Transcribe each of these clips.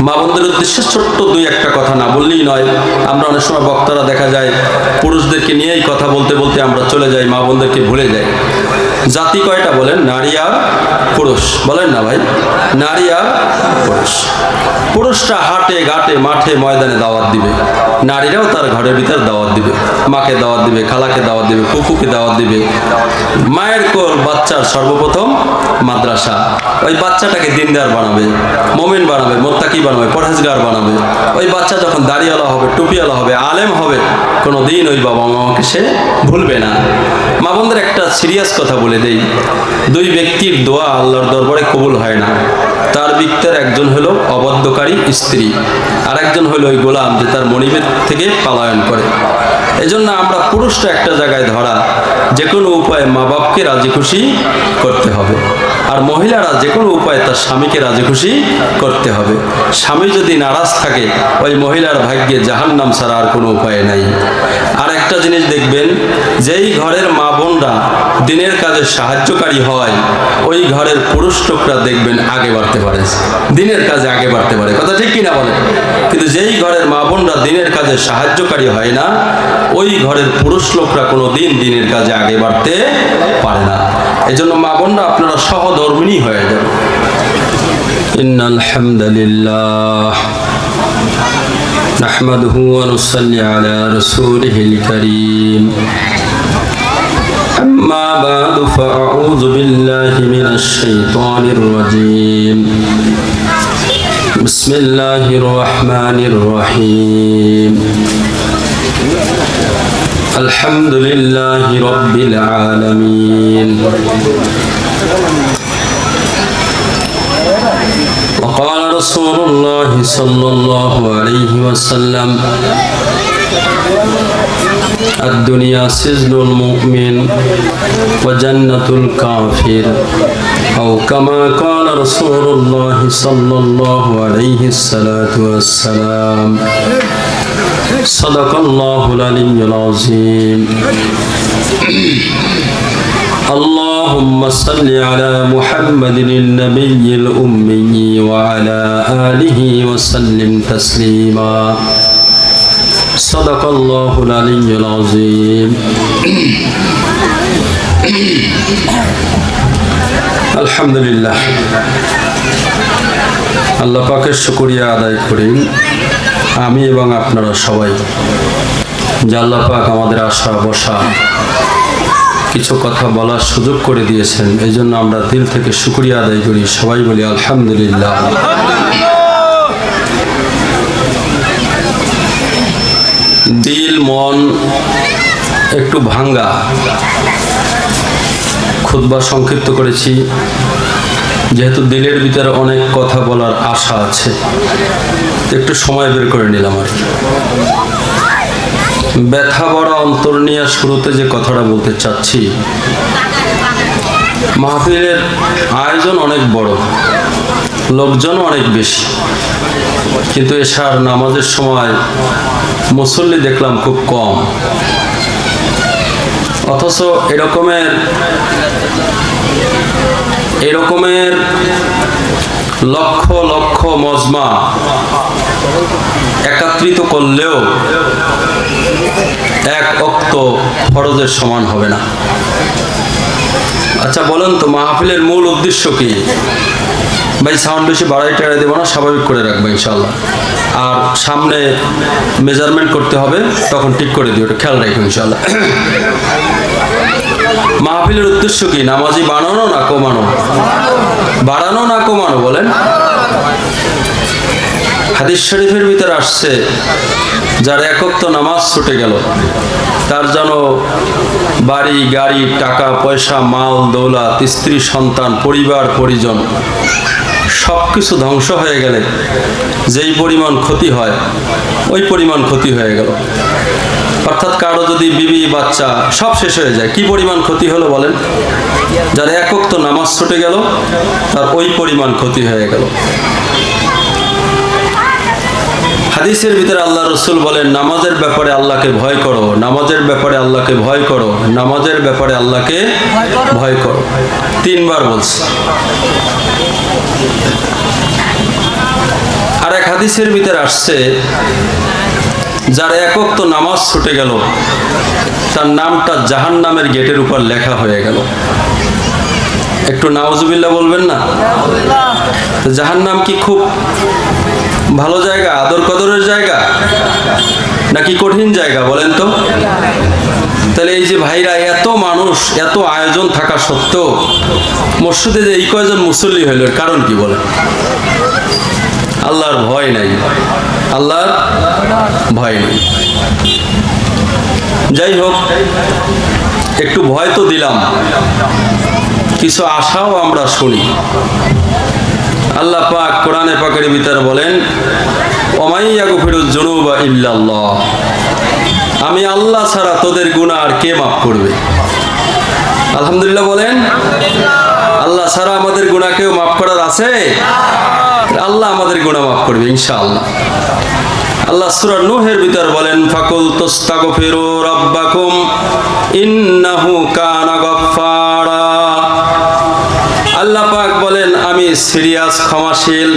মা বোনদের উদ্দেশ্যে ছোট্ট দুই একটা কথা না বললেই নয়। আমরা অনেক সময় বক্তারা দেখা যায় পুরুষদেরকে নিয়েই কথা বলতে বলতে আমরা চলে যাই, মা বোনদেরকে ভুলে যাই। জাতি কয়টা বলেন? নারী আর পুরুষ, বলেন না ভাই? নারী আর পুরুষ। পুরুষরা হাটে ঘাটে মাঠে ময়দানে দাওয়াত দিবে, নারীরাও তার ঘরের ভিতর দাওয়াত দিবে, মাকে দাওয়াত দিবে, খালাকে দাওয়াত দিবে, ফুফুকে দাওয়াত দিবে। মায়ের কোল বাচ্চার সর্বপ্রথম মাদ্রাসা, ওই বাচ্চাটাকে দিনদার বানাবে, মুমিন বানাবে, মুত্তাকি বানাবে, পরহেজগার বানাবে। ওই বাচ্চা যখন দাড়িওয়ালা হবে, টুপিওয়ালা হবে, আলেম হবে, কোনো দিন ওই বাবা মামাকে সে ভুলবে না। মা বোনদের একটা সিরিয়াস কথা বলে দেই, দুই ব্যক্তির দোয়া আল্লাহর দরবারে কবুল হয় না। তার ভিতর একজন হলো অবাধ্যকারী স্ত্রী, আর একজন হলো ওই গোলাম যে তার মনিবের থেকে পলায়ন করে। এজন্য আমরা পুরুষরা একটা জায়গায় ধরা, যে কোনো উপায়ে মা বাপকে রাজি খুশি করতে হবে, আর মহিলারা যে কোনো উপায়ে তার স্বামীকে রাজি খুশি করতে হবে। স্বামী যদি নারাজ থাকে, ওই মহিলার ভাগ্যে জাহান্নাম ছাড়া আর কোনো উপায় নাই। আর একটা জিনিস দেখবেন, যেই ঘরের মা বোনরা দিনের কাজে সাহায্যকারী হয়, ওই ঘরের পুরুষ লোকরা দেখবেন আগে বাড়তে পারে, দিনের কাজে আগে বাড়তে পারে। কথা ঠিক কিনা বলেন? কিন্তু যেই ঘরের মা বোনরা দিনের কাজে সাহায্যকারী হয় না, ওই ঘরের পুরুষ লোকরা কোনো দিন দিনের কাজে আগে বাড়তে পারে না। এজন্য মা বোনরা আপনারা সহধর্মিণী হয়ে যাবে। ইন্নাল হামদুলিল্লাহ নাহমাদুহু ওয়া নুসাল্লি আলা রাসূলিহিল কারীম। أما بعد فأعوذ بالله من الشيطان الرجيم. بسم الله الرحمن الرحيم. الحمد لله رب العالمين. وقال رسول الله صلى الله عليه وسلم: الدنيا سجن المؤمن وجنة الكافر، أو كما قال رسول الله صلى الله عليه والسلام. صدق الله العلي العظيم. اللهم صل على محمد النبي الأمي وعلى آله وسلم تسليما. صدق الله العلي العظيم. আলহামদুলিল্লাহ, আল্লাহ পাকের শুকরিয়া আদায় করি আমি এবং আপনারা সবাই, যে আল্লাহ পাক আমাদের আশা বসা কিছু কথা বলার সুযোগ করে দিয়েছেন। এই জন্য আমরা দিল থেকে শুকরিয়া আদায় করি, সবাই বলি আলহামদুলিল্লাহ। দিল মন একটু ভাঙ্গা, খুতবা সংক্ষিপ্ত করেছি, যেহেতু দিলের ভিতরে অনেক কথা বলার আশা আছে, একটু সময় বের করে নিলাম। আর ব্যথা ভরা অন্তর নিয়ে শুরুতে যে কথাটা বলতে চাচ্ছি, মাহফিলের আয়োজন অনেক বড়, লোকজন অনেক বেশি, কিন্তু এশার নামাজের সময় মুসল্লি দেখলাম খুব কম। অথচ এরকমের লক্ষ লক্ষ মজমা একত্রিত করলেও এক ওয়াক্ত ফরজের সমান হবে না। আচ্ছা বলেন তো, মাহফিলের মূল উদ্দেশ্য কি? ভাই সাউন্ড বেশি বাড়াই টাড়াই দেবো না, স্বাভাবিক করে রাখবো ইনশাল্লাহ। আর সামনে মেজারমেন্ট করতে হবে, তখন ঠিক করে দিও, ওটা খেয়াল রাখো ইনশাল্লাহ। মাহফিলের উদ্দেশ্য কি? নামাজি বানানো না কমানো? বাড়ানো না কমানো বলেন? হাদিস শরীফের ভিতরে আসছে, যার এক ওয়াক্ত নামাজ ছুটে গেল, তার যেন বাড়ি গাড়ি টাকা পয়সা মাল দৌলত স্ত্রী সন্তান পরিবার পরিজন সব কিছু ধ্বংস হয়ে গেলে যেই পরিমাণ ক্ষতি হয়, ওই পরিমাণ ক্ষতি হয়ে গেল। অর্থাৎ কারো যদি বিবি বাচ্চা সব শেষ হয়ে যায়, কি পরিমাণ ক্ষতি হলো বলেন? যার এক ওয়াক্ত নামাজ ছুটে গেল, তার ওই পরিমাণ ক্ষতি হয়ে গেল। হাদিসের ভিতরে আল্লাহ রসুল বলেন, নামাজের ব্যাপারে আল্লাহকে ভয় করো, নামাজের ব্যাপারে আল্লাহকে ভয় করো, নামাজের ব্যাপারে আল্লাহকে ভয় করো। 3 বার বলছে। আর এক হাদিসের ভিতরে আসছে, যার এক ওয়াক্ত নামাজ ছুটে গেল তার নামটা জাহান্নামের গেটের উপর লেখা হয়ে গেল। একটু নাউজুবিল্লাহ বলবেন না? জাহান্নাম কি খুব ভালো জায়গা, আদর কদরের জায়গা, নাকি কঠিন জায়গা বলেন তো? তাহলে এই যে ভাইরা, এত মানুষ, এত আয়োজন থাকা সত্ত্বেও মসজিদে যে এই কয়জন মুসল্লি হইল, এর কারণ কি বলেন? আল্লাহর ভয় নাই, আল্লাহর ভয় নেই। যাই হোক, একটু ভয় তো দিলাম, কিছু আশাও আমরা শুনি। আল্লাহ পাক কোরআনে পাকের ভিতরে বলেন, ওমাই ইয়াগফিরুয যুনুবা ইল্লাল্লাহ, আমি আল্লাহ ছাড়া তোদের গুনাহ আর কে মাফ করবে? আলহামদুলিল্লাহ বলেন। আল্লাহ ছাড়া আমাদের গুনাহ কেউ মাফ করার আছে? আল্লাহ আমাদের গুনাহ মাফ করবে ইনশাআল্লাহ। আল্লাহ সূরা নূহের ভিতর বলেন, ফাকুল তাস্তাগফিরু রাব্বাকুম ইন্নাহু কানা গাফফারা। আল্লাহ পাক বলেন, আমি সিরিয়াস, ক্ষমাশীল।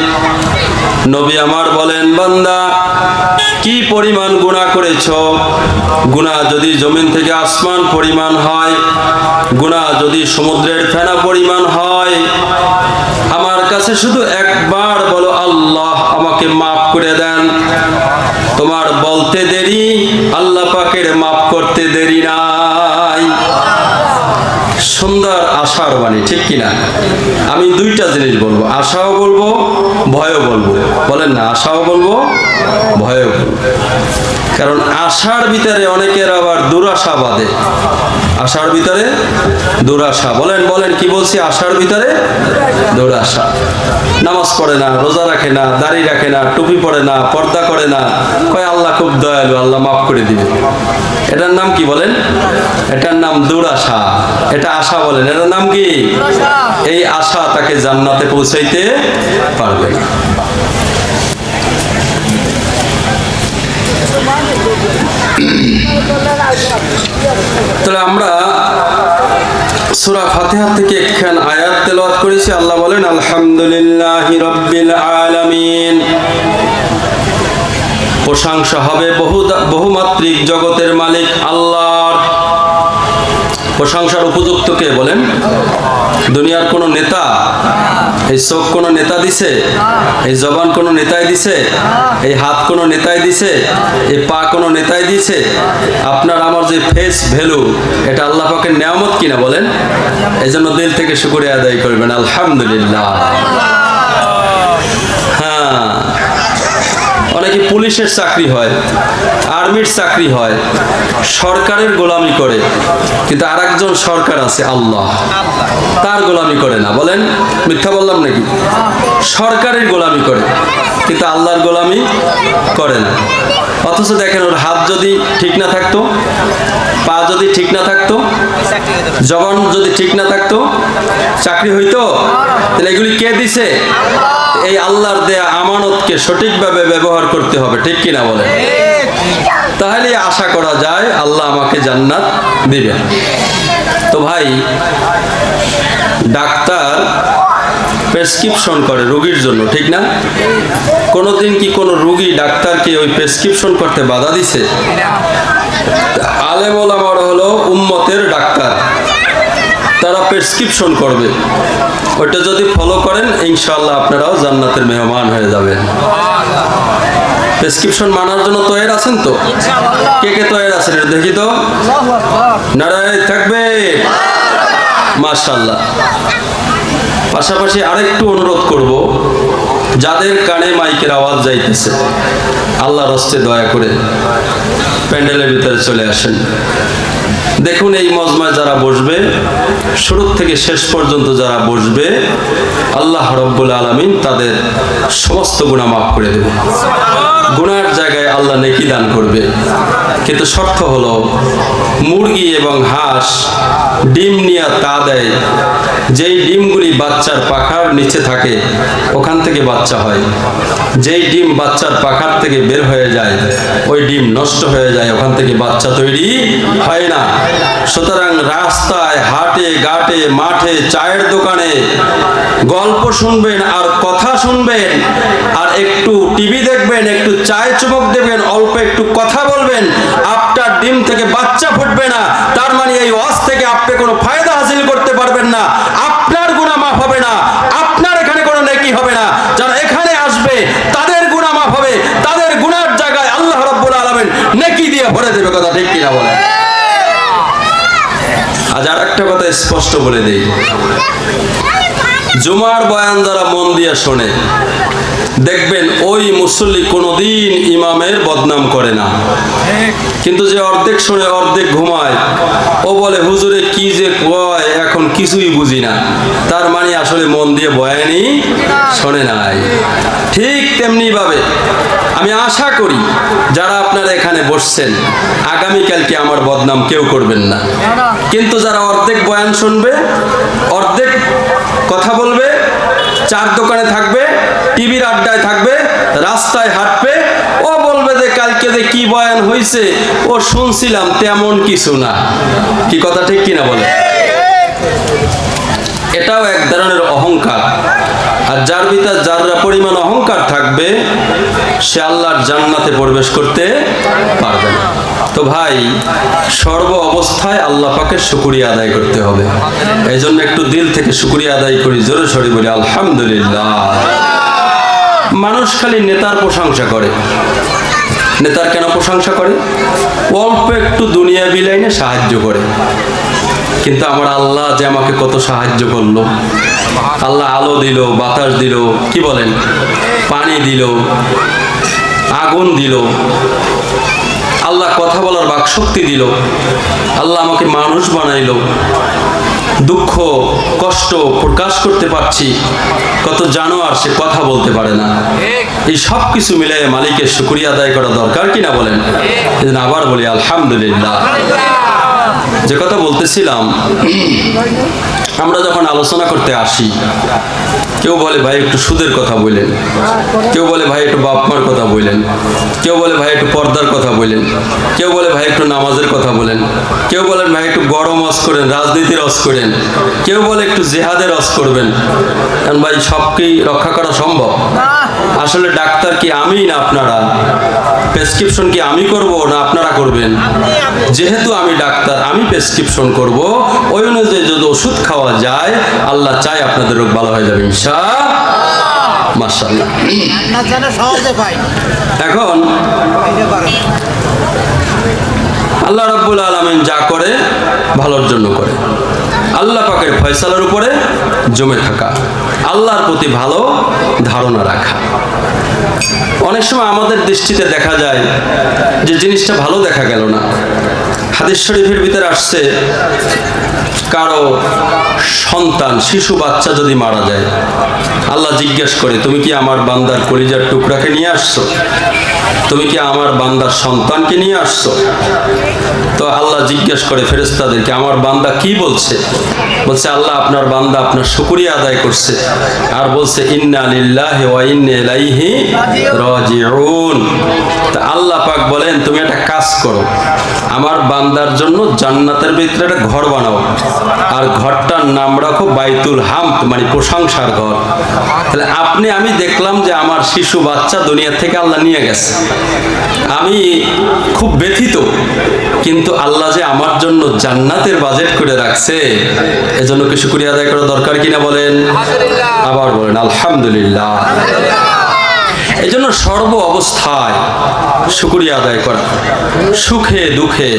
নবী আমার বলেন, বান্দা কি পরিমাণ গুনাহ করেছো? গুনাহ যদি জমিন থেকে আসমান পরিমাণ হয়, গুনাহ যদি সমুদ্রের ফেনা পরিমাণ হয়, আমার কাছে শুধু একবার বলো, আল্লাহ আমাকে মাফ করে দেন। তোমার বলতে দেরি, আল্লাহ পাকের মাফ করতে দেরি নাই। সুন্দর আশার বাণী, ঠিক কিনা? আমি দুইটা জিনিস বলবো, আশাও বলবো, ভয়ও বলবো। বলেন না, আশাও বলবো, ভয়ও বলবো। কারণ আশার ভিতরে অনেকের আবার দুরাশা বাঁধে। আশার ভিতরে দুরাশা, বলেন বলেন কি বলছি? আশার ভিতরে দুরাশা। নামাজ পড়ে না, রোজা রাখে না, দাড়ি রাখে না, টুপি পড়ে না, পর্দা করে না, কয় আল্লাহ খুব দয়ালু, আল্লাহ মাফ করে দিবে। এটার নাম কি বলেন? এটার নাম দুরাশা। এটা আশা বলেন, এটার নাম কি? এই আশা তাকে জান্নাতে পৌঁছাইতে পারবে না। তাহলে আমরা সূরা ফাতিহা থেকে একখান আয়াত তেলাওয়াত করেছি। আল্লাহ বলেন, আলহামদুলিল্লাহি রাব্বিল আলামিন। প্রশংসা হবে বহুমাত্রিক জগতের মালিক আল্লাহর। প্রশংসার উপযুক্ত কে বলেন? দুনিয়ার কোন নেতা? এই চোখ কোন নেতা দিছে? এই জবান কোন নেতাই দিছে? এই হাত কোন নেতাই দিছে? এই পা কোন নেতাই দিছে? আপনার আমার যে ফেস ভ্যালু, এটা আল্লাহ পাকের নিয়ামত কিনা বলেন? এই জন্য দিল থেকে শুকরিয়া আদায় করবেন, আলহামদুলিল্লাহ। হ্যাঁ, অনেকে পুলিশের চাকরি হয়, আর্মির চাকরি হয়, সরকারের গোলামি করে, কিন্তু আর একজন সরকার আছে আল্লাহ, তার গোলামি করে না। বলেন, মিথ্যা বললাম নাকি? সরকারের গোলামি করে, কিন্তু আল্লাহর গোলামি করে না। অথচ দেখেন, ওর হাত যদি ঠিক না থাকতো, পা যদি ঠিক না থাকতো, জবান যদি ঠিক না থাকতো, চাকরি হইতো? তাহলে এগুলি কে দিছে? এই আল্লাহর দেয়া আমানতকে সঠিকভাবে ব্যবহার করতে হবে, ঠিক কিনা বলেন? তাহলে আশা করা যায় আল্লাহ আমাকে জান্নাত দিবেন। তো ভাই, ডাক্তার প্রেসক্রিপশন করে রোগীর জন্য, ঠিক না? কোনোদিন কি কোনো রোগী ডাক্তারকে ওই প্রেসক্রিপশন করতে বাধা দিছে? আলেম ওলামারা হলো উম্মতের ডাক্তার, তারা প্রেসক্রিপশন করবে। ওইটা যদি ফলো করেন, ইনশাআল্লাহ আপনারাও জান্নাতের মেহমান হয়ে যাবেন। প্রেসক্রিপশন মানার জন্য তৈরি আছেন তো? কে কে তৈরি আছেন এটা দেখি তো। নারায়ে তাকবীর, মাশাআল্লাহ। পাশাপাশি আরেকটু অনুরোধ করব, যাদের কানে মাইকের আওয়াজ যাইতেছে, আল্লাহর হস্তে দয়া করে প্যান্ডেলের ভিতরে চলে আসেন। দেখুন, এই মজমায় যারা বসবে, শুরু থেকে শেষ পর্যন্ত যারা বসবে, আল্লাহ রব্বুল আলামিন তাদের সমস্ত গুনাহ মাফ করে দেবে। গুনার জায়গায় আল্লাহ নেকি দান করবে। কিন্তু শর্ত হলো, মুরগি এবং হাঁস ডিম নিয়ে তা দেয়, যেই ডিমগুলি বাচ্চার পাখার নিচে থাকে ওখান থেকে বাচ্চা হয়। যেই ডিম বাচ্চার পাখার থেকে বের হয়ে যায়, ওই ডিম নষ্ট হয়ে যায়, ওখান থেকে বাচ্চা তৈরি হয় না। সুতরাং রাস্তায়, হাটে, ঘাটে, মাঠে, চায়ের দোকানে গল্প শুনবেন আর কথা শুনবেন আর একটু টিভি দেখবেন, চায়ে চুমুক দেবেন, অল্প একটু কথা বলবেন, আপনার ডিম থেকে বাচ্চা ফুটবে না, তার মানে এই ওয়াজ থেকে আপনি কোনো ফায়দা হাসিল করতে পারবেন না, আপনার গুনাহ মাফ হবে না, আপনার এখানে কোনো নেকি হবে না। যারা এখানে আসবে তাদের গুনাহ মাফ হবে, তাদের গুনার জায়গায় আল্লাহ রাব্বুল আলামিন নেকি দিয়ে ভরে দেবে। কথা ঠিক কিনা বলেন? আজ আর একটা কথা স্পষ্ট বলে দেই, জুমার বয়ান যারা মন দিয়ে শোনে দেখবেন ওই মুসল্লি কোনোদিন ইমামের বদনাম করে না, কিন্তু যে অর্ধেক শোনে অর্ধেক ঘুমায়, ও বলে হুজুরে কি যে কয় এখন কিছুই বুঝি না, তার মানে আসলে মন দিয়ে বয়ানই শোনে নাই। ঠিক তেমনি ভাবে আমি আশা করি যারা আপনারা এখানে বসছেন আগামীকালকে আমার বদনাম কেউ করবেন না, কিন্তু যারা অর্ধেক বয়ান শুনবে, অর্ধেক কথা বলবে, চার দোকানে থাকবে, টিভির আড্ডায় থাকবে, রাস্তায় হাঁটবে, ও বলবে যে কালকে যে কি বয়ান হয়েছে ও শুনছিলাম তেমন কিছু না। কি কথা ঠিক কিনা বলে? এটাও এক ধরনের অহংকার, আর যার ভিতর যারা পরিমাণ অহংকার থাকবে সে আল্লাহর জান্নাতে প্রবেশ করতে পারবে না। তো ভাই, সর্ব অবস্থায় আল্লাহ পাকের শুকরিয়া আদায় করতে হবে। এই জন্য একটু দিল থেকে শুকরিয়া আদায় করি, জোরে সরে বলি আলহামদুলিল্লাহ। মানুষ খালি নেতার প্রশংসা করে। নেতার কেন প্রশংসা করে? অল্প একটু দুনিয়া বিলাইনে সাহায্য করে, কিন্তু আমার আল্লাহ যে আমাকে কত সাহায্য করলো, আল্লাহ আলো দিল, বাতাস দিল, কি বলেন, পানি দিল, আগুন দিল, আল্লাহ কথা বলার বাকশক্তি দিল, আল্লাহ আমাকে মানুষ বানাইলো, দুঃখ কষ্ট প্রকাশ করতে পারছি। কত জানোয়ার সে কথা বলতে পারে না। এই সব কিছু মিলে মালিকের শুকরিয়া আদায় করা দরকার কিনা বলেন? এজন্য আবার বলি আলহামদুলিল্লাহ। যে কথা বলতেছিলাম, আমরা যখন আলোচনা করতে আসি, কেউ বলে ভাই একটু সুদের কথা বললেন, কেউ বলে ভাই একটু বাপ মার কথা বললেন, কেউ বলে ভাই একটু পর্দার কথা বললেন, কেউ বলে ভাই একটু নামাজের কথা বলেন, কেউ বলেন ভাই একটু গরম ওয়াজ করেন, রাজনীতির ওয়াজ করেন, কেউ বলে একটু জেহাদের ওয়াজ করবেন। কারণ ভাই সব কি রক্ষা করা সম্ভব? আসলে ডাক্তার কি আমি না আপনারা? প্রেসক্রিপশন কি আমি করব না আপনারা করবেন? যেহেতু আমি ডাক্তার, আমি প্রেসক্রিপশন করব, ওই অনুযায়ী যদি ওষুধ খাওয়া যায়, আল্লাহ চায় আপনাদের রোগ ভালো হয়ে যাবে ইনশাআল্লাহ। মাশাআল্লাহ। এখন আল্লাহ রাব্বুল আলামিন যা করে ভালোর জন্য করে। আল্লাহ পাকের ফয়সালার উপরে জমে থাকা, আল্লাহর প্রতি ভালো ধারণা রাখা। অনেক সময় আমাদের দৃষ্টিতে দেখা যায় যে জিনিসটা ভালো দেখা গেল না। হাদিস শরীফের ভিতরে আসছে, কারো সন্তান শিশু বাচ্চা যদি মারা যায়, আল্লাহ জিজ্ঞেস করে তুমি কি আমার বান্দার কলিজার টুকরাকে নিয়ে আসছো? তুমি কি আমার বান্দার সন্তানকে নিয়ে আসছো? তো আল্লাহ জিজ্ঞেস করে ফেরেশতাদেরকে, আমার বান্দা কি বলছে? বলছে আল্লাহ আপনার বান্দা আপনার শুকরিয়া আদায় করছে, আর বলছে ইন্না লিল্লাহি ওয়া ইন্না ইলাইহি রাজিউন। তা আল্লাহ পাক বলেন তুমি একটা কাজ করো, আমার বান্দার জন্য জান্নাতের ভিতরে একটা ঘর বানাও, আর ঘরটার নাম রাখো বাইতুল হামদ, মানে প্রশংসার ঘর। তাহলে আমি দেখলাম যে আমার শিশু বাচ্চা দুনিয়া থেকে আল্লাহ নিয়ে গেছে, আমি খুব ব্যথিত, কিন্তু আল্লাহ যে আমার জন্য জান্নাতের বাজেট করে রাখছে, এজন্য কি শুকরিয়া আদায় করা দরকার কিনা বলেন? আবার বলেন আলহামদুলিল্লাহ। এই জন্য সর্ব অবস্থায় শুকরিয়া আদায় করা, সুখে দুঃখে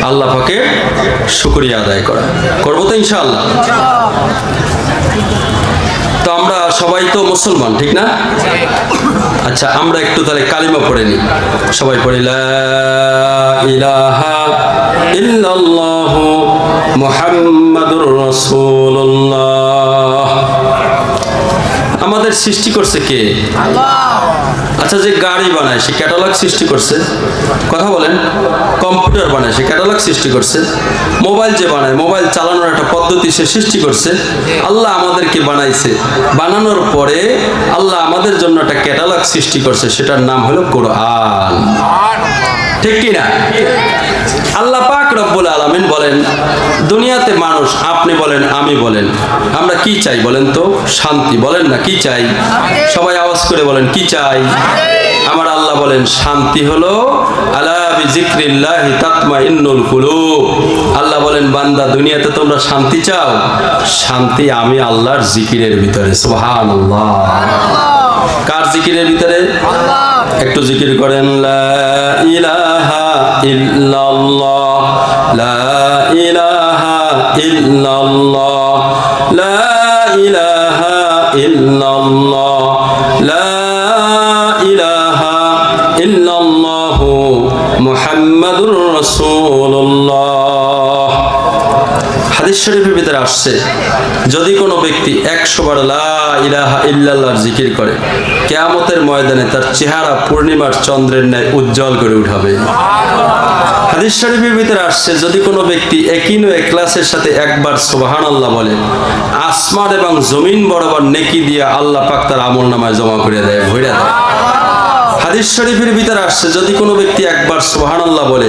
আল্লাহ পাকের শুকরিয়া আদায় করা। করবো তো ইনশাআল্লাহ। তো আমরা সবাই তো মুসলমান, ঠিক না? আচ্ছা, আমরা একটু তাহলে কালিমা পড়ে নিই। সবাই পড়ি লা ইলাহা ইল্লাল্লাহু মুহাম্মাদুর রাসূলুল্লাহ। আমাদের সৃষ্টি করছে কে? আল্লাহ। আচ্ছা, যে গাড়ি বানায় সে ক্যাটালগ সৃষ্টি করছে, কথা বলেন। কম্পিউটার বানায় সে ক্যাটালগ সৃষ্টি করছে। মোবাইল যে বানায়, মোবাইল চালানোর একটা পদ্ধতি সে সৃষ্টি করছে। আল্লাহ আমাদেরকে বানাইছে, বানানোর পরে আল্লাহ আমাদের জন্য একটা ক্যাটালগ সৃষ্টি করছে, সেটার নাম হলো কোরআন, ঠিক কিনা? আল্লাহ পাক রব্বুল আলামিন বলেন, দুনিয়াতে মানুষ, আপনি বলেন আমি বলেন, আমরা কি চাই বলেন তো? শান্তি। বলেন না কি চাই? সবাই আওয়াজ করে বলেন কি চাই? আমার আল্লাহ বলেন শান্তি হলো আলা বিযিকরিল্লাহি তাতমাইন্নুল কুলুব। আল্লাহ বলেন বান্দা দুনিয়াতে তোমরা শান্তি চাও, শান্তি আমি আল্লাহর জিকিরের ভিতরে। সুবহানাল্লাহ। কার জিকিরের ভিতরে? একটু জিকির করেন, লা ইলাহা ইল্লাল্লাহ, লা ইলাহা ইল্লাল্লাহ, লা ইলাহা ইল্লাল্লাহ, লা ইলাহা ইল্লাল্লাহ মুহাম্মাদুর রাসূলুল্লাহ। হাদিস শরীফের ভিতরে আসছে যদি কোনো ব্যক্তি 100 বার লা ইলাহা ইল্লাল্লাহর জিকির করে, কিয়ামতের ময়দানে তার চেহারা পূর্ণিমার চন্দ্রের ন্যায় উজ্জ্বল করে উঠাবে। হাদিস শরীফের ভিতরে আসছে যদি কোনো ব্যক্তি একীন ও ইখলাসের সাথে একবার সুবহানাল্লাহ বলে, আসমান এবং জমিন বরাবর নেকি দিয়ে আল্লাহ পাক তার আমলনামায় জমা করে দেয়, ভরে দেয়। হাদিস শরীফের ভিতরে আসছে যদি কোনো ব্যক্তি একবার সুবহানাল্লাহ বলে,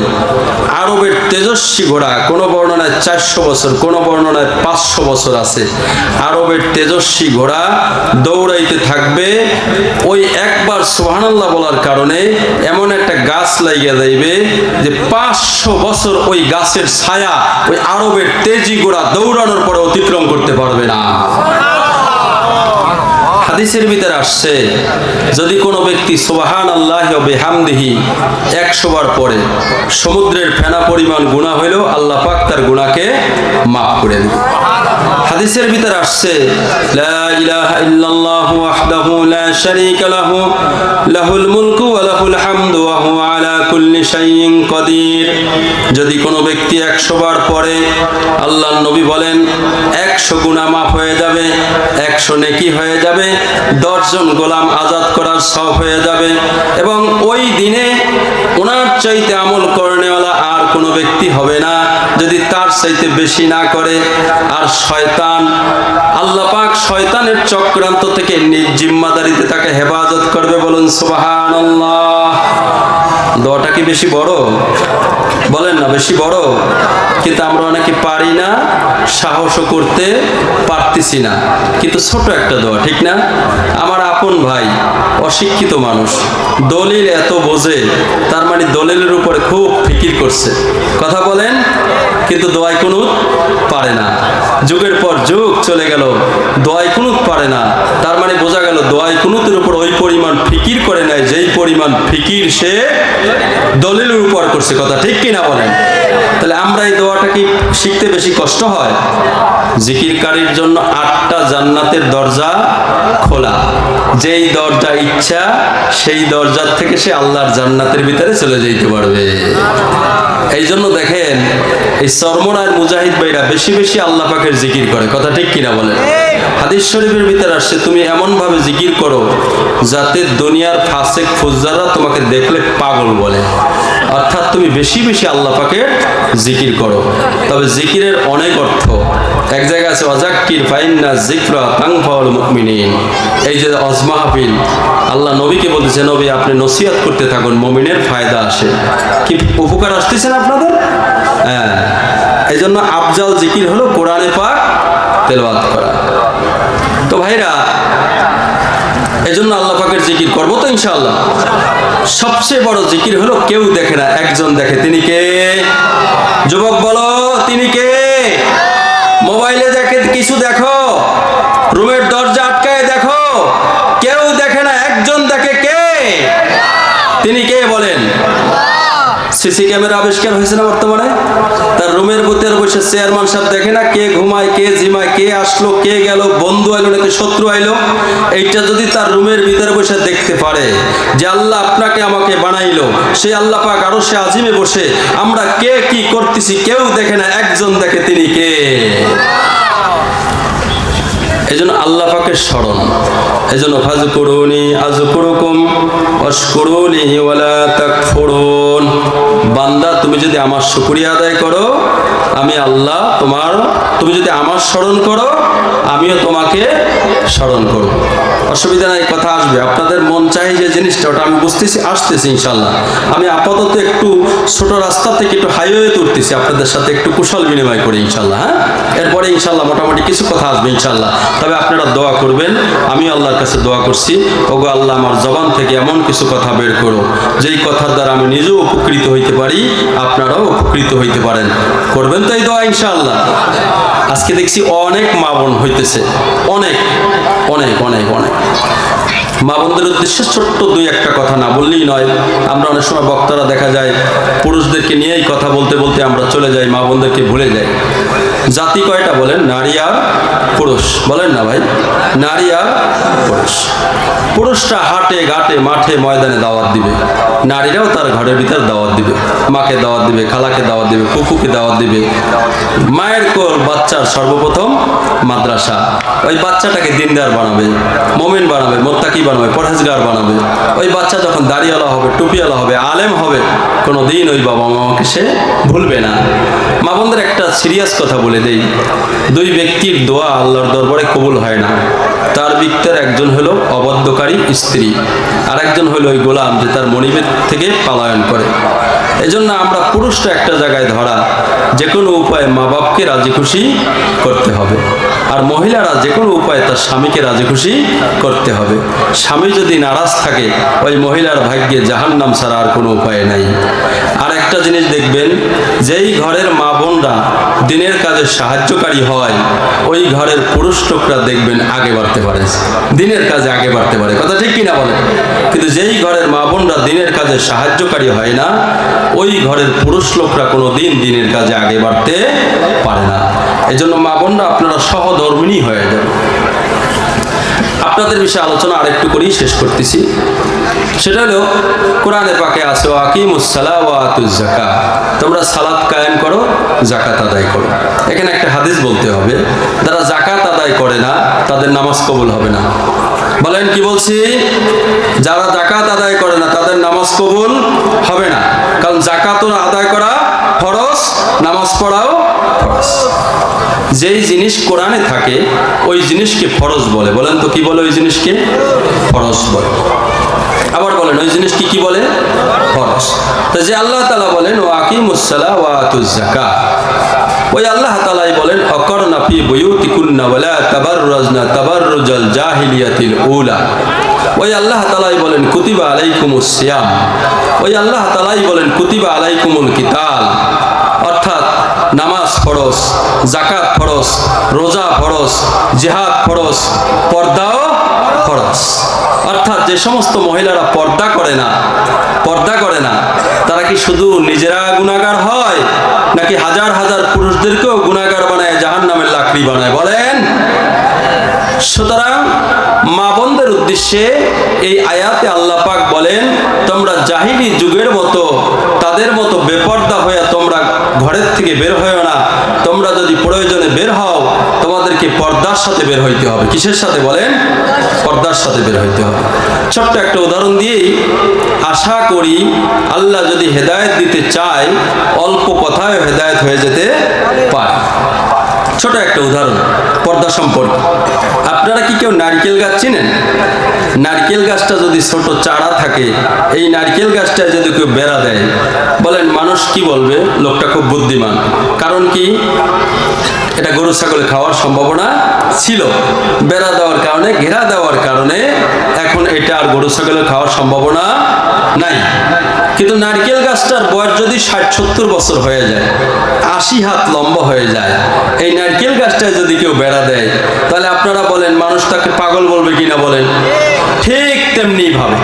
আরবের তেজস্বী ঘোড়া, কোন বর্ণনায় 400 বছর, কোন বর্ণনায় 500 বছর আছে, আরবের তেজস্বী ঘোড়া দৌড়াইতে থাকবে। ওই একবার সুবহানাল্লাহ বলার কারণে এমন একটা গাছ লাগিয়ে যাইবে যে 500 বছর ওই গাছের ছায়া ওই আরবের তেজি ঘোড়া দৌড়ানোর পরে অতিক্রম করতে পারবে না। হাদিসের ভিতরে আসছে যদি কোনো ব্যক্তি সুবহানাল্লাহি ওয়া বিহামদিহি 100 বার পড়ে, সমুদ্রের ফেনা পরিমাণ গুনাহ হইলেও আল্লাহ পাক তার গুনাহকে মাফ করে দেন। হাদিসের ভিতরে আসছে লা ইলাহা ইল্লাল্লাহু ওয়াহদাহু লা শারীকা লাহু লাহুল মুলকু ওয়া লাহুল হামদু ওয়া হুয়া আলা কুল্লি শাইইন কাদির। যদি কোনো ব্যক্তি 100 বার পড়ে, আল্লাহর নবী বলেন 100 গুনাহ মাফ হয়ে যাবে, 100 নেকি হয়ে যাবে, 10 জন গোলাম আজাদ করার সওয়াব হয়ে যাবে, এবং ওই দিনে ওনার চাইতে আমল করনেওয়ালা আর কোনো ব্যক্তি হবে না যদি তার চাইতে বেশি না করে। আর শয়তান, আল্লাহ পাক শয়তানের চক্রান্ত থেকে নিজ জিম্মাদারিতে তাকে হেফাজত করবে। বলুন সুবহানাল্লাহ। দোয়াটা কি বেশি বড়? বলেন না বেশি বড়, কিন্তু আমরা অনেকে পারি না, সাহসও করতে পারতেছি না, কিন্তু ছোট একটা দোয়া, ঠিক না? আমার আপন ভাই অশিক্ষিত মানুষ, দলিল এত বোঝে, তার মানে দলিলের উপরে খুব ফিকির করছে, কথা বলেন, কিন্তু দোয়াই কুনুত পারে না। যুগের পর যুগ চলে গেল, দোয়াই কুনুত পারে না, তার মানে বোঝা গেল দোয়াই কুনুতের উপর ওই পরিমাণ ফিকির করে নাই যেই পরিমাণ ফিকির সে দলিলের উপর করছে, কথা ঠিক কিনা বলেন? তাহলে আমরা এই দোয়াটা কি শিখতে বেশি কষ্ট হয়? জিকিরকারীর জন্য 8টা জান্নাতের দরজা খোলা, যেই দরজা ইচ্ছা সেই দরজার থেকে সে আল্লাহর জান্নাতের ভিতরে চলে যেতে পারবে। এই জন্য দেখেন এই চরমনার মুজাহিদ ভাইরা বেশি বেশি আল্লাহ পাকের জিকির করে, কথা ঠিক কিনা বলেন? হাদিস শরীফের ভিতরে আসছে তুমি এমন ভাবে জিকির করো যাতে দুনিয়ার ফাসেক ফুজ্জাররা তোমাকে দেখলে পাগল বলে, অর্থাৎ তুমি বেশি বেশি আল্লাহ পাকের জিকির করো। তবে জিকিরের অনেক অর্থ, এক জায়গায় আছে ওয়াজাক্কির ফাইন্না যিকরা তানফাউল মুমিনিন। এই যে ওয়াজ মাহফিল, আল্লাহ নবীকে বলতেছে নবী আপনি নসিহত করতে থাকুন, মুমিনের ফায়দা আসে। কি উপকার আসতেছে না আপনাদের? হ্যাঁ, এই জন্য আফজাল জিকির হলো কোরআনে পাক তেলাওয়াত করা। তো ভাইরা, এই জন্য আল্লাহ পাকের জিকির করবো তো ইনশাআল্লাহ। সবচেয়ে বড় জিকির হলো কেউ দেখে না, একজন দেখে, তিনি কে? যুবক বলো, তিনি কে? মোবাইলে দেখে কিছু দেখো, রুমের দরজা আটকায় দেখো, কেউ দেখে না, একজন দেখে, কে? তিনি কে বলেন? সিসি ক্যামেরা আবিষ্কার হয়েছে না বর্তমানে? তার রুমের ভিতরে বসে চেয়ারম্যান সাহেব দেখে না কে ঘুমায়, কে জিমায়, কে আসলো, কে গেল, বন্ধু আইলো নাকি শত্রু আইলো। এইটা যদি তার রুমের ভিতরে বসে দেখতে পারে যে আল্লাহ আপনাকে আমাকে বানাইলো, সেই আল্লাহ পাক আরশে আজিমে বসে আমরা কে কি করতেছি কেউ দেখে না, একজন দেখে, তিনি কে? এজন্য আল্লাহ পাকের স্মরণ, এজন্য ফাজকুরুনি আযকুরুকুম ওয়াশকুরুলি ওয়ালা তাকফুরুন। বান্দা তুমি যদি আমার শুকরিয়া আদায় করো, আমি আল্লাহ তোমার তুমি যদি আমার স্মরণ করো আমিও তোমাকে স্মরণ করব। অসুবিধা নাই, কথা আসবে। আপনাদের মন চাই যে জিনিসটা, ওটা আমি বুঝতেছি, আসতেছি ইনশাল্লাহ। আমি আপাতত একটু ছোট রাস্তা থেকে একটু হাইওয়ে তুলতেছি, আপনাদের সাথে একটু কুশল বিনিময় করি ইনশাল্লাহ। হ্যাঁ, এরপরে ইনশাল্লাহ মোটামুটি কিছু কথা আসবে ইনশাল্লাহ। তবে আপনারা দোয়া করবেন, আমি আল্লাহর কাছে দোয়া করছি, ওগো আল্লাহ আমার জবান থেকে এমন কিছু কথা বের করো যেই কথার দ্বারা আমি নিজেও উপকৃত হইতে পারি, আপনারাও উপকৃত হইতে পারেন। করবেন তো এই দোয়া ইনশাআল্লাহ? আজকে দেখছি অনেক মা বোন হইতেছে, অনেক অনেক অনেক অনেক মা বোনদের উদ্দেশ্যে ছোট্ট দুই একটা কথা না বললেই নয়। আমরা অনেক সময় বক্তারা দেখা যায় পুরুষদেরকে নিয়েই কথা বলতে বলতে আমরা চলে যাই, মা বোনদেরকে ভুলে যাই। জাতি কয়টা বলেন? নারী আর পুরুষ, বলেন না ভাই? নারী আর পুরুষ। পুরুষরা হাটে ঘাটে মাঠে ময়দানে দাওয়াত দিবে, নারীরাও তার ঘরের ভিতর দাওয়াত দিবে, মাকে দাওয়াত দিবে, খালাকে দাওয়াত দিবে, ফুফুকে দাওয়াত দিবে। মায়ের কোল বাচ্চার সর্বপ্রথম মাদ্রাসা, ওই বাচ্চাটাকে দিনদার বানাবে, মুমিন বানাবে, মুত্তাকি বানাবে, পরহেজগার বানাবে। ওই বাচ্চা যখন দাড়িওয়ালা হবে, টুপিওয়ালা হবে, আলেম হবে, কোনো দিন ওই বাবা মামাকে সে ভুলবে না। মা বোনদের একটা সিরিয়াস কথা বলে দেই, দুই ব্যক্তির দোয়া আল্লাহর দরবারে কবুল হয় না। তার ভিতর একজন হলো অবদ্ধকারী স্ত্রী, আর একজন হলো ওই গোলাম যে তার মনিবের থেকে পলায়ন করে। এজন্য আমরা পুরুষরা একটা জায়গায় ধরা, যে কোনো উপায়ে মা বাপকে রাজি খুশি করতে হবে, আর মহিলারা যে কোনো উপায়ে তার স্বামীকে রাজি খুশি করতে হবে। স্বামী যদি নারাজ থাকে, ওই মহিলার ভাগ্যে জাহান্নাম ছাড়া আর কোনো উপায় নাই। আর একটা জিনিস দেখবেন, যেই ঘরের মা বোনরা দিনের কাজে সাহায্যকারী হয়, ওই ঘরের পুরুষ লোকরা দেখবেন আগে বাড়তে পারে, দিনের কাজে আগে বাড়তে পারে। কথা ঠিক কিনা বলেন? কিন্তু যেই ঘরের মা বোনরা দিনের কাজে সাহায্যকারী হয় না, ওই ঘরের পুরুষ লোকরা কোনো দিন দিনের কাজে আগে বাড়তে পারে না। এই জন্য মা বোনরা আপনারা সহধর্মিণী হয়ে যান। আপনাদের বিষয়ে আলোচনা আরেকটু করেই শেষ করতেছি। সেটা হলো কোরআনে পাকে আছে, আকিমুস সালাহ ওয়া আতুজ যাকাত, তোমরা সালাত কায়েম করো, যাকাত আদায় করো। এখানে একটা হাদিস বলতে হবে, যারা যাকাত আদায় করে না তাদের নামাজ কবুল হবে না। বলেন কি বলছি? যারা যাকাত আদায় করে না তাদের নামাজ কবুল হবে না, কারণ যাকাত আদায় করা ফরজ, নামাজ পড়াও ফরজ। যেই জিনিস কোরআনে থাকে ওই জিনিসকে ফরজ বলে। বলেন তো কি বলে? ওই জিনিসকে ফরজ বলে। আবার বলেন ওই জিনিসকে কি বলে? ফরজ। তো যে আল্লাহ তাআলা বলেন ওয়া আকিমুস সালাহ ওয়া আতুজ যাকাত, ওই আল্লাহ তাআলাই বলেন আকারনা ফি বুয়ুতিকুন্না ওয়ালা তাবাররাজনা তাবাররুজাল জাহিলিয়াতিল উলা। ওই আল্লাহ তাআলাই বলেন কুতিবা আলাইকুমুস সিয়াম। ওই আল্লাহ তাআলাই বলেন কুতিবা আলাইকুমুল কিতাল। অর্থাৎ নামাজ ফরজ, যাকাত ফরজ, রোজা ফরজ, জিহাদ ফরজ, পর্দাও ফরজ। অর্থাৎ যে সমস্ত মহিলারা পর্দা করে না তারা কি শুধু নিজেরা গুনাহগার হয়, নাকি হাজার হাজার পুরুষদেরকেও গুনাহগার বানায়, জাহান্নামের লাকড়ি বানায়? বলেন। সুতরাং মা বোনদের উদ্দেশ্যে এই আয়াতে আল্লাহ পাক বলেন, তোমরা জাহিলি যুগের মতো তাদের মতো বেপর্দা হয়ে তোমরা ঘরের থেকে বের হয়েও না। তোমরা যদি প্রয়োজনে বের হও, তোমাদেরকে পর্দার সাথে বের হইতে হবে। কিসের সাথে? বলেন, পর্দার সাথে বের হইতে হবে। ছোট্ট একটা উদাহরণ দিয়েই আশা করি আল্লাহ যদি হেদায়েত দিতে চায়, অল্প কথায় হেদায়েত হয়ে যেতে পারে। ছোট একটা উদাহরণ পর্দা সম্পর্কে। আপনারা কি কেউ নারকেল গাছ চিনেন? নারকেল গাছটা যদি ছোট চারা থাকে, এই নারকেল গাছটায় যদি কেউ বেড়া দেয়, বলেন মানুষ কি বলবে? লোকটা খুব বুদ্ধিমান। কারণ কি? এটা গরু ছাগলে খাওয়ার সম্ভাবনা ছিল, বেড়া দেওয়ার কারণে, ঘেরা দেওয়ার কারণে এখন এটা আর গরু ছাগলে খাওয়ার সম্ভাবনা নাই। কিন্তু নারকেল গাছটার বয়স যদি 60-70 বছর হয়ে যায়, 80 হাত লম্বা হয়ে যায়, এই নারকেল গাছটায় যদি কেউ বেড়া দেয়, তাহলে আপনারা বলেন মানুষ তাকে পাগল বলবে কিনা? বলেন। ঠিক তেমনি ভাবে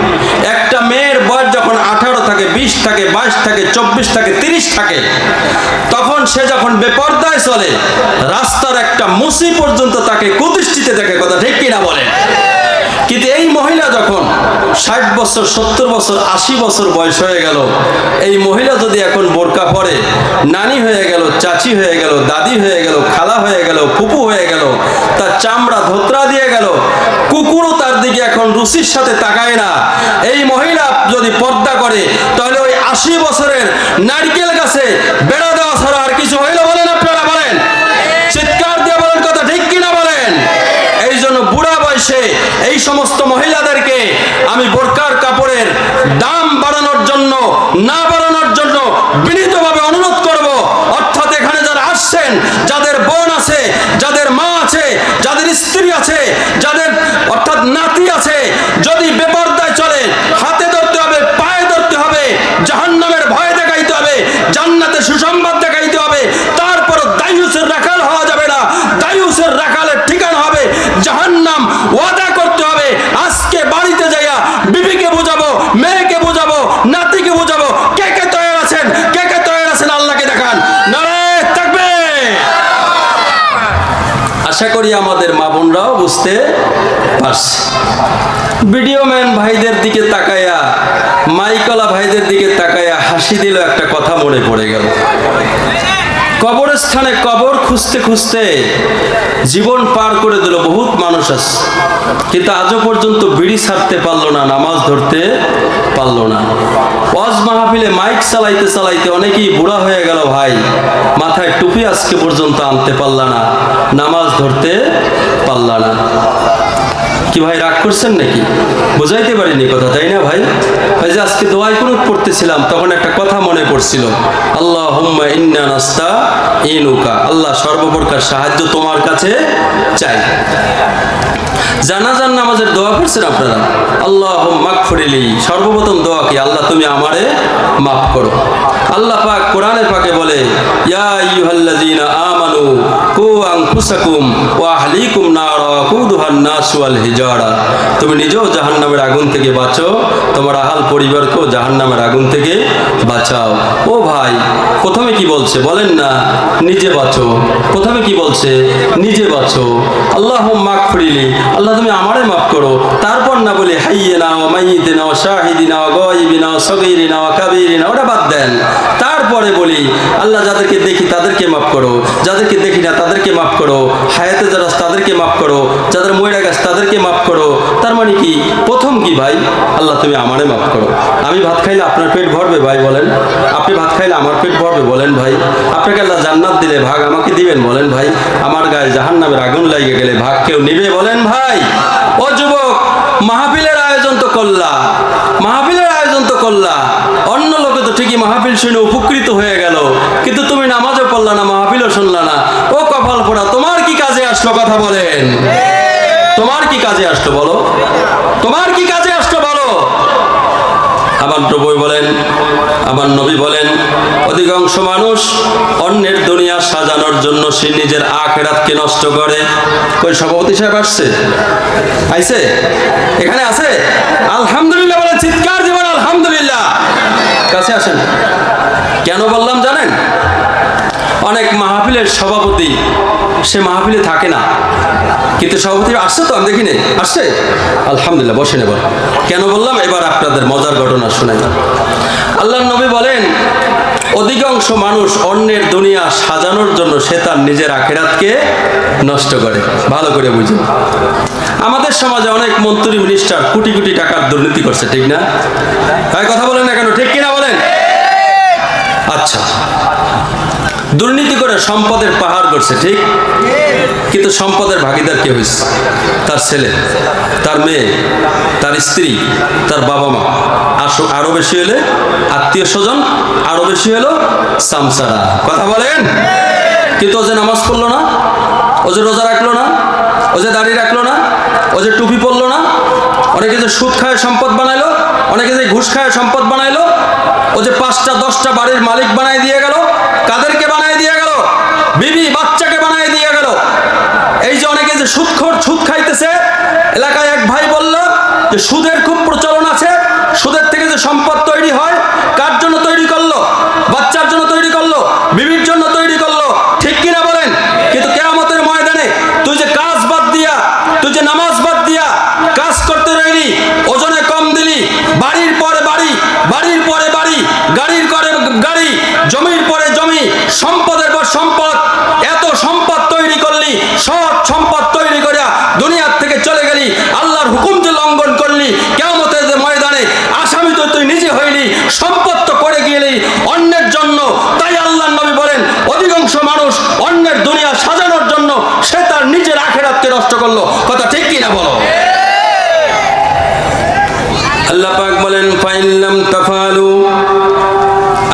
একটা মেয়ের বয়স যখন 18 থাকে, 20 থাকে, 22 থাকে, 24 থাকে, 30 থাকে, তখন সে যখন বেপর্দায় চলে, রাস্তার একটা মুসি পর্যন্ত তাকে কুদৃষ্টিতে দেখে। কথা ঠিক কিনা? বলেন। কিন্তু এই মহিলা যখন 60 বছর, 70 বছর, 80 বছর বয়স হয়ে গেল, এই মহিলা যদি এখন বোরকা পরে, নানি হয়ে গেল, চাচি হয়ে গেল, দাদি হয়ে গেল, খালা হয়ে গেল, ফুপু হয়ে গেল, তার চামড়া ধোত্রা দিয়ে গেল, কুকুরও তার দিকে এখন রুচির সাথে তাকায় না। এই মহিলা যদি পর্দা করে, তাহলে ওই 80 বছরের নারকেল গাছে বেড়া দেওয়া ছাড়া আর কিছু হইল? বলেন আপনারা, বলেন। চিৎকার এই সমস্ত মহিলাদেরকে আমি বোরকার কাপড়ের দাম বাড়ানোর জন্য, না বাড়ানোর জন্য বিনীতভাবে অনুরোধ করব। অর্থাৎ এখানে যারা আসছেন, যাদের বোন আছে, যাদের মা আছে, যাদের স্ত্রী আছে, যাদের অর্থাৎ নাতি আছে, যদি বেপরদায় চলে, হাতে ধরতে হবে, পায়ে ধরতে হবে, জাহান্নামের ভয় দেখাইতে হবে, জান্নাতে সুসংবাদ দেখাইতে হবে। তারপর দায়ুসের রাখাল হওয়া যাবে না, দায়ুসের রাখালের ঠিকানা হবে জাহান্নাম। ওয়াদা করতে হবে, আজকে বাড়িতে যাইয়া বিবিকে বোঝাবো, মেয়েকে বোঝাবো, নাতিকে বোঝাবো। কে কে তৈরি আছেন? কে কে তৈরি আছেন? আল্লাহকে দেখান। নারায়ে তাকবীর। আশা করি আমাদের মা বোনরাও বুঝতে পারছে। ভিডিও ম্যান ভাইদের দিকে তাকায়া, মাইকলা ভাইদের দিকে তাকায়া হাসি দিল, একটা কথা মনে পড়ে গেল। কবরস্থানে কবর খুঁজতে খুঁজতে জীবন পার করে দিল বহুত মানুষ আছে, কিন্তু আজও পর্যন্ত বিড়ি ছাড়তে পারলো না, নামাজ ধরতে পারলো না। ওয়াজ মাহফিলে মাইক চালাইতে চালাইতে অনেকেই বুড়া হয়ে গেল ভাই, মাথায় টুপি আজকে পর্যন্ত আনতে পারলা না, নামাজ ধরতে পারলা না। কি ভাই রাগ করছেন নাকি? বুঝাইতে পারিনি কথা, তাই না ভাই? ওই যে আজকে দোয়ায় কুনুত পড়তেছিলাম, তখন একটা কথা মনে পড়ছিল, আল্লাহুম্মা ইন্না নাস্তাইনুকা, আল্লাহ সর্বপ্রকার সাহায্য তোমার কাছে চাই। জানাজার নামাজের দোয়া পড়ছেন আপনারা? আল্লাহুম্মা গফিরলি, সর্বপ্রথম দোয়া কি? আল্লাহ তুমি আমারে মাফ করো। আল্লাহ পাক কোরআনে পাকে বলে, ইয়া আইয়ুহাল্লাযীনা আমানু কু আনফুসাকুম ওয়া আহলিকুম নারা ওয়াকুদুহান নাস ওয়াল হিজারা, তুমি নিজেও জাহান্নামের আগুন থেকে বাঁচো, তোমার আহাল পরিবারকেও জাহান্নামের আগুন থেকে বাঁচাও। ও ভাই, প্রথমে কি বলছে বলেন না? নিজে বাঁচো। প্রথমে কি বলছে? নিজে বাঁচো। আল্লাহুম্মা গফিরলি, আল্লাহ তুমি আমারে মাফ করো। তারপর না বলে হাইয়িনা ওয়া মাইয়িতিনা ওয়া শাহিদিনা ওয়া গায়িবিনা ওয়া সগীরিনা ওয়া কাবীরিনা, ওটা বাদ দেন। তারপরে বলি আল্লাহ যাদেরকে দেখি তাদেরকে মাফ করো, যাদেরকে দেখি না তাদেরকে মাফ করো, হায়াতে যারা তাদেরকে মাফ করো, যাদের মরে গেছে তাদেরকে মাফ করো। তার মানে কি? প্রথম কি ভাই? আল্লাহ তুমি আমারে মাফ করো। আমি ভাত খাইলে আপনার পেট ভরবে ভাই বলেন? আপনি ভাত খাইলে আমার পেট ভরবে বলেন ভাই? আপনাকে আল্লাহ জান্নাত দিলে ভাগ আমাকে দিবেন বলেন ভাই? আমার গায়ে জাহান্নামের আগুন লাগিয়ে গেলে ভাগ কেউ নিবে বলেন ভাই? ও যুবক, মাহফিলের আয়োজন তো করলা, মাহফিলের আয়োজন তো করলা, অন্য লোকে তো ঠিকই মাহফিল শুনে উপকৃত হয়ে গেল, কিন্তু তুমি নামাজও পড়লা না, মাহফিলও শুনলা না। ও কপাল পোড়া, তোমার কি কাজে আসলো? কথা বলেন, তোমার কি কাজে আসলো বলো? তোমার কি কাজে আসলো বলো? আমার নবী বলেন, আমার নবী বলেন, অধিকাংশ মানুষ অন্যের দুনিয়া সাজানোর জন্য সে নিজের আখিরাতকে নষ্ট করে। কই সভাপতি সাহেব আসছে? আইছে? এখানে আছে? আলহামদুলিল্লাহ বলে চিৎকার দিবেন, আলহামদুলিল্লাহ। কাছে আসেন। কেন বললাম জানেন? অনেক মাহফিলের সভাপতি সে মাহফিলে থাকে না, কিন্তু সভাপতি আসছে তো, আমি দেখিনি, আসছে? আলহামদুলিল্লাহ, বসেন। এবার কেন বললাম, এবার আপনাদের মজার ঘটনা শোনাই। আল্লাহর নবী বলেন, অধিকাংশ মানুষ অন্যের দুনিয়া সাজানোর জন্য সে তার নিজের আখিরাতকে নষ্ট করে। ভালো করে বুঝুন। আমাদের সমাজে অনেক মন্ত্রী মিনিস্টার কোটি কোটি টাকার দুর্নীতি করছে, ঠিক না ভাই? কথা বলেন না কেন? ঠিক কিনা বলেন? আচ্ছা, দুর্নীতি করে সম্পদের পাহাড় করছে, ঠিক, কিন্তু সম্পদের ভাগিদার কে হয়েছে? তার ছেলে, তার মেয়ে, তার স্ত্রী, তার বাবা মা, আরো বেশি হলে আত্মীয় স্বজন, আরো বেশি হলো সামসারা। কথা বলেন? কিন্তু ও যে নামাজ পড়লো না, ও যে রোজা রাখলো না, ও যে দাড়ি রাখলো না, ও যে টুপি পরলো না, অনেকে যে সুদ খায় সম্পদ বানাইলো, অনেকে যে ঘুষ খায় সম্পদ বানাইলো, ও যে 5টা 10টা বাড়ির মালিক বানাই দিয়ে গেল। কাদেরকে বানাই দিয়ে গেল? বিবি বাচ্চাকে বানাই দিয়ে গেল। এই যে অনেকে যে সুদখোর, সুদ খাইতেছে, এলাকায় এক ভাই বলল যে সুদের খুব প্রচলন আছে, সুদের থেকে যে সম্পদ তৈরি হয়, কার জন্য তৈরি করলো? বাচ্চার জন্য তৈরি করলো, বিবির জন্য তৈরি করলো, ঠিক কিনা বলেন? কিন্তু কিয়ামতের ময়দানে তুই যে কাজ বাদ দিয়া, তুই যে নামাজ বাদ দিয়া কাজ করতে রইলি, ওজনে কম দিলি, বাড়ির পরে বাড়ি, বাড়ির পরে বাড়ি, গাড়ির পরে গাড়ি, জমির পরে জমি, সম্পদের পর সম্পদ, এত সম্পদ তৈরি করলি, সব সম্পদ তৈরি করিয়া দুনিয়ার থেকে চলে গেলি, আল্লাহর হুকুম যে লঙ্ঘন করলি, কিয়ামতের ময়দানে আসামি তো তুই নিজে হয়ে আল্লাহ পাক বলেন ফাইল্লাম তাফালু,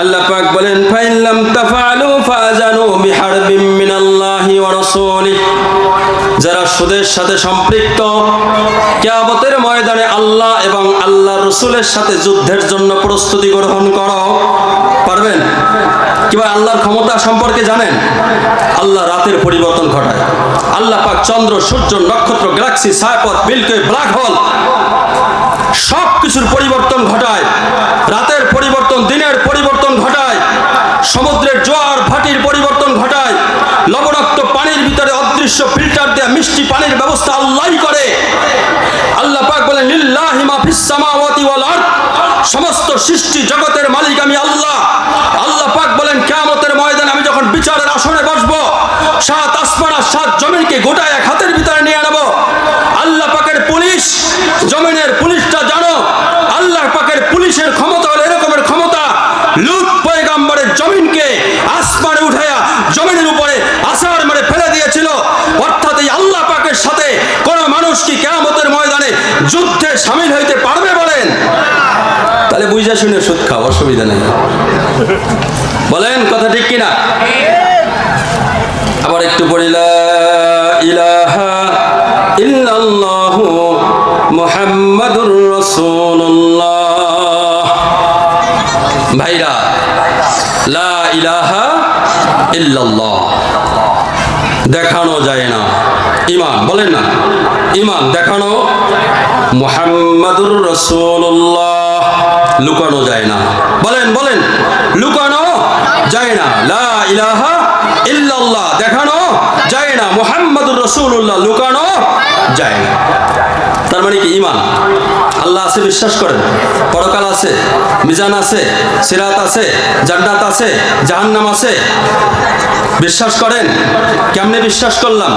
আল্লাহ পাক বলেন ফাইল্লাম তাফালু ফাজানু বিহারবিম মিনাল্লাহি ওয়া রাসূলিহি, যারা সুদের সাথে সম্পৃক্ত কিয়ামতের ময়দানে আল্লাহ এবং আল্লাহর রাসূলের সাথে যুদ্ধের জন্য প্রস্তুতি গ্রহণ করো। পারবেন? কিংবা আল্লাহর ক্ষমতা সম্পর্কে জানেন? আল্লাহ রাতের পরিবর্তন ঘটায়। আল্লাহ পাক চন্দ্র, সূর্য, নক্ষত্র, গ্যালাক্সি, ছায়াপথ, মিল্কি ওয়ে, ব্ল্যাক হোল সব কিছুর পরিবর্তন ঘটায়। রাতের পরিবর্তন, দিনের পরিবর্তন ঘটায়। সমুদ্রের জোয়ার ভাটির পরিবর্তন ঘটায়। লবণাক্ত পানির ভিতরে অদৃশ্য ফিল্টার দেয়া মিষ্টি পানির ব্যবস্থা আল্লাহই করে। আল্লাহ পাক বলেন লিল্লাহি মা ফিস সামাওয়াতি ওয়াল আরদ, সমস্ত সৃষ্টি জগতের মালিক আমি আল্লাহ। আল্লাহ পাক বলেন কিয়ামতের ময়দানে আমি যখন বিচারের আসনে বসবো, সাত আসমান আর সাত জমিনকে গোটায় এক হাতের ভিতরে নিয়ে নেব। আল্লাহ পাকের পুলিশ, জমিনের পুলিশটা জানো, আল্লাহ পাকের পুলিশের ক্ষমতা হলো এরকমের ক্ষমতা, লূত পয়গম্বরের জমিনকে আসমানে উঠায়া জমিনের উপরে আছাড় মেরে ফেলে দিয়েছিল। অর্থাৎ এই আল্লাহ পাকের সাথে কোন মানুষ কি কিয়ামতের ময়দানে যুদ্ধে শামিল হইতে পারবে বলেন? তাহলে বুঝা শুনে সুদ খাও, অসুবিধা নেই। বলেন কথা ঠিক কিনা? আবার একটু পড়ি লা ইলাহা ইল্লাল্লাহু মুহাম্মাদুর রাসূলুল্লাহ। ভাইরা, লা ইলাহা ইল্লাল্লাহ দেখানো যায় না, ঈমান বলেন না, ঈমান দেখানো। মুহাম্মাদুর রাসূলুল্লাহ লুকানো যায় না। বলেন বলেন, লুকানো যায় না। লা ইলাহা ইল্লাল্লাহ দেখানো যায় না, মুহাম্মাদুর রাসূলুল্লাহ লুকানো যায় না। তার মানে কি? ঈমান। আল্লাহ আছে বিশ্বাস করেন, পরকাল আছে, মিজান আছে, সিরাত আছে, জান্নাত আছে, জাহান্নাম আছে, বিশ্বাস করেন? কেমনে বিশ্বাস করলাম?